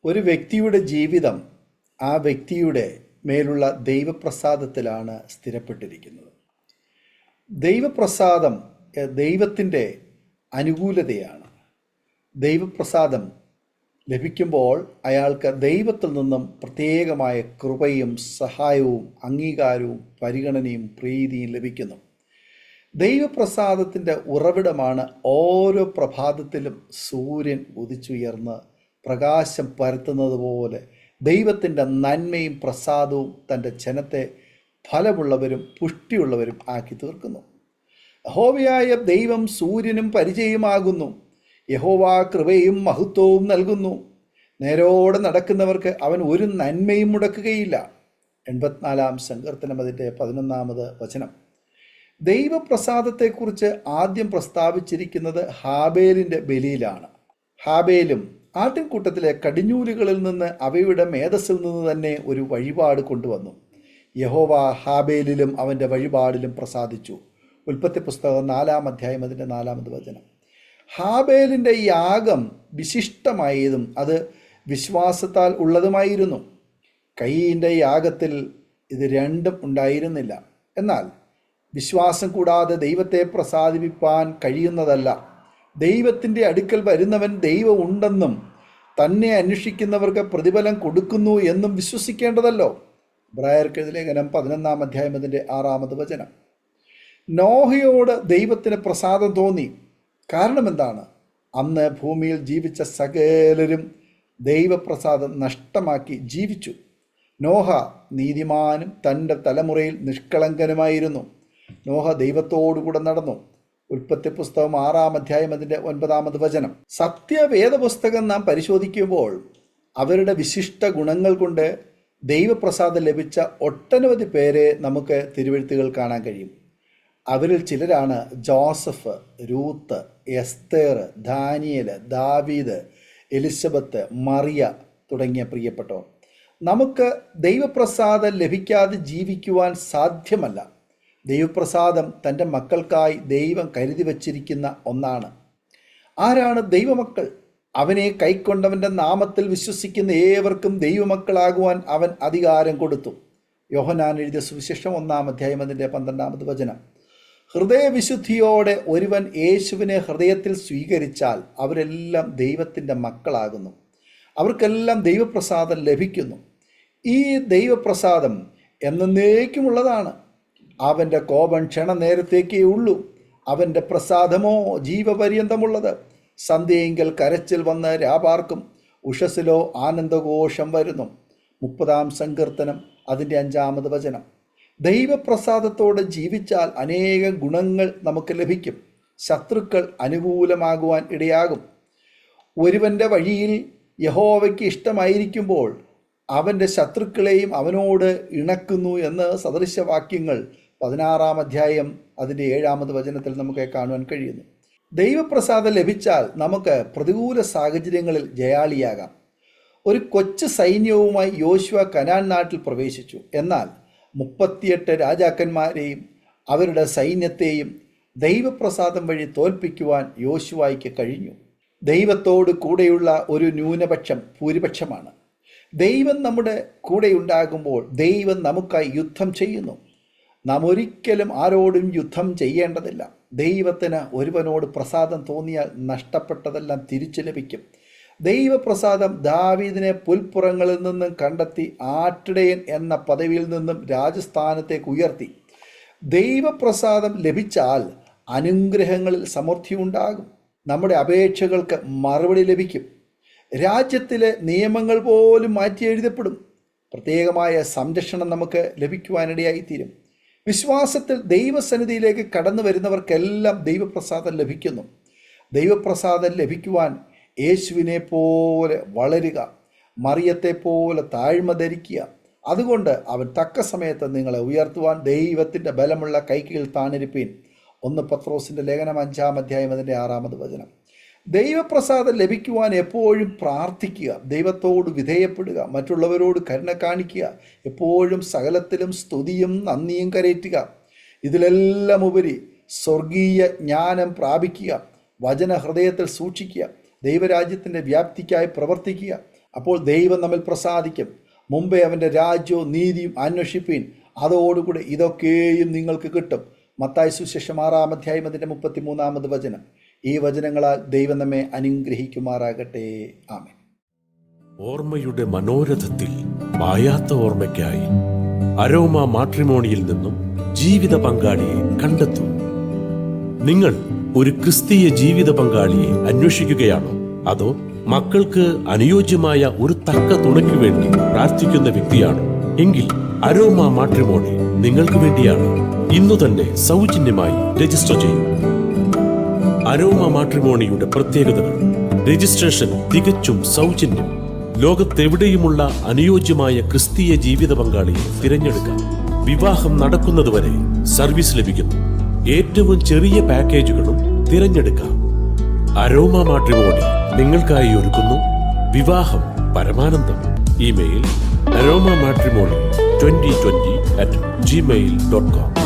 ഒരു വ്യക്തിയുടെ ജീവിതം ആ വ്യക്തിയുടെ മേലുള്ള ദൈവപ്രസാദത്തിലാണ് സ്ഥിരപ്പെട്ടിരിക്കുന്നത്. ദൈവപ്രസാദം ദൈവത്തിൻ്റെ അനുകൂലതയാണ്. ദൈവപ്രസാദം ലഭിക്കുമ്പോൾ അയാൾക്ക് ദൈവത്തിൽ നിന്നും പ്രത്യേകമായ കൃപയും സഹായവും അംഗീകാരവും പരിഗണനയും പ്രീതിയും ലഭിക്കുന്നു. ദൈവപ്രസാദത്തിൻ്റെ ഉറവിടമാണ് ഓരോ പ്രഭാതത്തിലും സൂര്യൻ ഉദിച്ചുയർന്ന് പ്രകാശം പരത്തുന്നത് പോലെ ദൈവത്തിൻ്റെ നന്മയും പ്രസാദവും തൻ്റെ ജനത്തെ ഫലമുള്ളവരും പുഷ്ടിയുള്ളവരും ആക്കി തീർക്കുന്നു. യഹോവയായ ദൈവം സൂര്യനും പരിചയമാകുന്നു. യഹോവ കൃപയും മഹത്വവും നൽകുന്നു. നേരോടെ നടക്കുന്നവർക്ക് അവൻ ഒരു നന്മയും മുടക്കുകയില്ല. 84 സങ്കീർത്തനം അതിൻ്റെ 11 വചനം. ദൈവപ്രസാദത്തെക്കുറിച്ച് ആദ്യം പ്രസ്താവിച്ചിരിക്കുന്നത് ഹാബേലിൻ്റെ ബലിയിലാണ്. ഹാബേലും ആട്ടിൻകൂട്ടത്തിലെ കടിഞ്ഞൂലുകളിൽ നിന്ന് അവയുടെ മേധസ്സിൽ നിന്ന് തന്നെ ഒരു വഴിപാട് കൊണ്ടുവന്നു. യഹോവ ഹാബേലിലും അവൻ്റെ വഴിപാടിലും പ്രസാദിച്ചു. ഉൽപ്പത്തി പുസ്തകം 4 അതിൻ്റെ 4 വചനം. ഹാബേലിൻ്റെ യാഗം വിശിഷ്ടമായതും അത് വിശ്വാസത്താൽ ഉള്ളതുമായിരുന്നു. കയീൻ്റെ യാഗത്തിൽ ഇത് രണ്ടും ഉണ്ടായിരുന്നില്ല. എന്നാൽ വിശ്വാസം കൂടാതെ ദൈവത്തെ പ്രസാദിപ്പിക്കാൻ കഴിയുന്നതല്ല. ദൈവത്തിൻ്റെ അടുക്കൽ വരുന്നവൻ ദൈവം ഉണ്ടെന്നും തന്നെ അന്വേഷിക്കുന്നവർക്ക് പ്രതിഫലം കൊടുക്കുന്നു എന്നും വിശ്വസിക്കേണ്ടതല്ലോ. ഇബ്രായർക്ക് ലേഖനം 11 അതിൻ്റെ 6 വചനം. നോഹയോട് ദൈവത്തിന് പ്രസാദം തോന്നി. കാരണം എന്താണ്? അന്ന് ഭൂമിയിൽ ജീവിച്ച സകലരും ദൈവപ്രസാദം നഷ്ടമാക്കി ജീവിച്ചു. നോഹ നീതിമാനും തൻ്റെ തലമുറയിൽ നിഷ്കളങ്കനുമായിരുന്നു. നോഹ ദൈവത്തോടുകൂടെ നടന്നു. ഉൽപ്പത്തി പുസ്തകം 6 അതിൻ്റെ 9 വചനം. സത്യവേദപുസ്തകം നാം പരിശോധിക്കുമ്പോൾ അവരുടെ വിശിഷ്ട ഗുണങ്ങൾ കൊണ്ട് ദൈവപ്രസാദം ലഭിച്ച ഒട്ടനവധി പേരെ നമുക്ക് തിരുവെഴുത്തുകൾ കാണാൻ കഴിയും. അവരിൽ ചിലരാണ് ജോസഫ്, രൂത്ത്, എസ്തേർ, ദാനിയേൽ, ദാവീദ്, എലിസബത്ത്, മറിയ തുടങ്ങിയ പ്രിയപ്പെട്ടവർ. നമുക്ക് ദൈവപ്രസാദം ലഭിക്കാതെ ജീവിക്കുവാൻ സാധ്യമല്ല. ദൈവപ്രസാദം തൻ്റെ മക്കൾക്കായി ദൈവം കരുതി വച്ചിരിക്കുന്ന ഒന്നാണ്. ആരാണ് ദൈവമക്കൾ? അവനെ കൈക്കൊണ്ടവൻ്റെ നാമത്തിൽ വിശ്വസിക്കുന്ന ഏവർക്കും ദൈവമക്കളാകുവാൻ അവൻ അധികാരം കൊടുത്തു. യോഹന്നാൻ എഴുതിയ സുവിശേഷം 1 അതിൻ്റെ 12 വചനം. ഹൃദയവിശുദ്ധിയോടെ ഒരുവൻ യേശുവിനെ ഹൃദയത്തിൽ സ്വീകരിച്ചാൽ അവരെല്ലാം ദൈവത്തിൻ്റെ മക്കളാകുന്നു. അവർക്കെല്ലാം ദൈവപ്രസാദം ലഭിക്കുന്നു. ഈ ദൈവപ്രസാദം എന്നേക്കുമുള്ളതാണ്. അവൻ്റെ കോപം ക്ഷണനേരത്തേക്കേ ഉള്ളൂ. അവൻ്റെ പ്രസാദമോ ജീവപര്യന്തമുള്ളത്. സന്ധ്യയെങ്കിൽ കരച്ചിൽ വന്ന് രാപാർക്കും, ഉഷസ്സിലോ ആനന്ദഘോഷം വരുന്നു. 30 സങ്കീർത്തനം അതിൻ്റെ 5 വചനം. ദൈവപ്രസാദത്തോടെ ജീവിച്ചാൽ അനേക ഗുണങ്ങൾ നമുക്ക് ലഭിക്കും. ശത്രുക്കൾ അനുകൂലമാകുവാൻ ഇടയാകും. ഒരുവൻ്റെ വഴിയിൽ യഹോവയ്ക്ക് ഇഷ്ടമായിരിക്കുമ്പോൾ അവൻ്റെ ശത്രുക്കളെയും അവനോട് ഇണക്കുന്നു എന്ന് സദൃശവാക്യങ്ങൾ 16 അതിൻ്റെ 7 വചനത്തിൽ നമുക്ക് കാണുവാൻ കഴിയുന്നു. ദൈവപ്രസാദം ലഭിച്ചാൽ നമുക്ക് പ്രതികൂല സാഹചര്യങ്ങളിൽ ജയാളിയാകാം. ഒരു കൊച്ചു സൈന്യവുമായി യോശുവ കനാൻ നാട്ടിൽ പ്രവേശിച്ചു. എന്നാൽ 38 രാജാക്കന്മാരെയും അവരുടെ സൈന്യത്തെയും ദൈവപ്രസാദം വഴി തോൽപ്പിക്കുവാൻ യോശുവായ്ക്ക് കഴിഞ്ഞു. ദൈവത്തോട് കൂടെയുള്ള ഒരു ന്യൂനപക്ഷം ഭൂരിപക്ഷമാണ്. ദൈവം നമ്മുടെ കൂടെയുണ്ടാകുമ്പോൾ ദൈവം നമുക്കായി യുദ്ധം ചെയ്യുന്നു. നാം ഒരിക്കലും ആരോടും യുദ്ധം ചെയ്യേണ്ടതില്ല. ദൈവത്തിന് ഒരുവനോട് പ്രസാദം തോന്നിയാൽ നഷ്ടപ്പെട്ടതെല്ലാം തിരിച്ചു ലഭിക്കും. ദൈവപ്രസാദം ദാവീദിനെ പുൽപ്പുറങ്ങളിൽ നിന്നും കണ്ടെത്തി ആട്ടിടയൻ എന്ന പദവിയിൽ നിന്നും രാജസ്ഥാനത്തേക്ക് ഉയർത്തി. ദൈവപ്രസാദം ലഭിച്ചാൽ അനുഗ്രഹങ്ങളിൽ സമൃദ്ധി ഉണ്ടാകും. നമ്മുടെ അപേക്ഷകൾക്ക് മറുപടി ലഭിക്കും. രാജ്യത്തിലെ നിയമങ്ങൾ പോലും മാറ്റി എഴുതപ്പെടും. പ്രത്യേകമായ സംരക്ഷണം നമുക്ക് ലഭിക്കുവാനിടയായിത്തീരും. വിശ്വാസത്തിൽ ദൈവസന്നിധിയിലേക്ക് കടന്നു വരുന്നവർക്കെല്ലാം ദൈവപ്രസാദം ലഭിക്കുന്നു. ദൈവപ്രസാദം ലഭിക്കുവാൻ യേശുവിനെ പോലെ വളരുക, മറിയത്തെ പോലെ താഴ്മ ധരിക്കുക. അതുകൊണ്ട് അവൻ തക്ക സമയത്ത് നിങ്ങളെ ഉയർത്തുവാൻ ദൈവത്തിൻ്റെ ബലമുള്ള കൈക്കീഴിൽ താണിരിപ്പീൻ. 1 പത്രോസിൻ്റെ ലേഖനം 5 അതിൻ്റെ 6 വചനം. ദൈവപ്രസാദം ലഭിക്കുവാൻ എപ്പോഴും പ്രാർത്ഥിക്കുക, ദൈവത്തോട് വിധേയപ്പെടുക, മറ്റുള്ളവരോട് കരുണ കാണിക്കുക, എപ്പോഴും സകലത്തിലും സ്തുതിയും നന്ദിയും കരയറ്റുക. ഇതിലെല്ലാം ഉപരി സ്വർഗീയ ജ്ഞാനം പ്രാപിക്കുക, വചന ഹൃദയത്തിൽ സൂക്ഷിക്കുക, ദൈവരാജ്യത്തിൻ്റെ വ്യാപ്തിക്കായി പ്രവർത്തിക്കുക, അപ്പോൾ ദൈവം നമ്മിൽ പ്രസാദിക്കും. മുമ്പേ അവൻ്റെ രാജ്യവും നീതിയും അന്വേഷിപ്പീൻ, അതോടുകൂടി ഇതൊക്കെയും നിങ്ങൾക്ക് കിട്ടും. മത്തായി സുവിശേഷം 6-33 ഈ വചനങ്ങളാൽ ദൈവം നമ്മെ അനുഗ്രഹിക്കുമാറാകട്ടെ. ആമേൻ. ഓർമ്മയുടെ മനോരഥത്തിൽ മായാത്ത ഓർമ്മയ്ക്കായി അരോമ മാട്രിമോണിയിൽ നിന്നും ജീവിത പങ്കാളിയെ കണ്ടെത്തൂ. നിങ്ങൾ ഒരു ക്രിസ്തീയ ജീവിത പങ്കാളിയെ അന്വേഷിക്കുകയാണോ? അതോ മക്കൾക്ക് അനുയോജ്യമായ ഒരു തക്ക തുണയ്ക്ക് വേണ്ടി പ്രാർത്ഥിക്കുന്ന വ്യക്തിയാണോ? എങ്കിൽ അരോമ മാട്രിമോണി നിങ്ങൾക്ക് വേണ്ടിയാണ്. ഇന്നു തന്നെ സൗജന്യമായി രജിസ്റ്റർ ചെയ്യൂ. അരോമ മാട്രിമോണിയുടെ പ്രത്യേകതകൾ: രജിസ്ട്രേഷൻ തികച്ചും സൗജന്യം. ലോകത്തെവിടെയുമുള്ള അനുയോജ്യമായ ക്രിസ്തീയ ജീവിത പങ്കാളിയെ തിരഞ്ഞെടുക്കാം. വിവാഹം നടക്കുന്നതുവരെ സർവീസ് ലഭിക്കുന്നു. ഏറ്റവും ചെറിയ പാക്കേജുകളും തിരഞ്ഞെടുക്കാം. അരോമ മാട്രിമോണി നിങ്ങൾക്കായി ഒരുക്കുന്നു വിവാഹം പരമാനന്ദം. Email aroma matrimony2020@gmail.com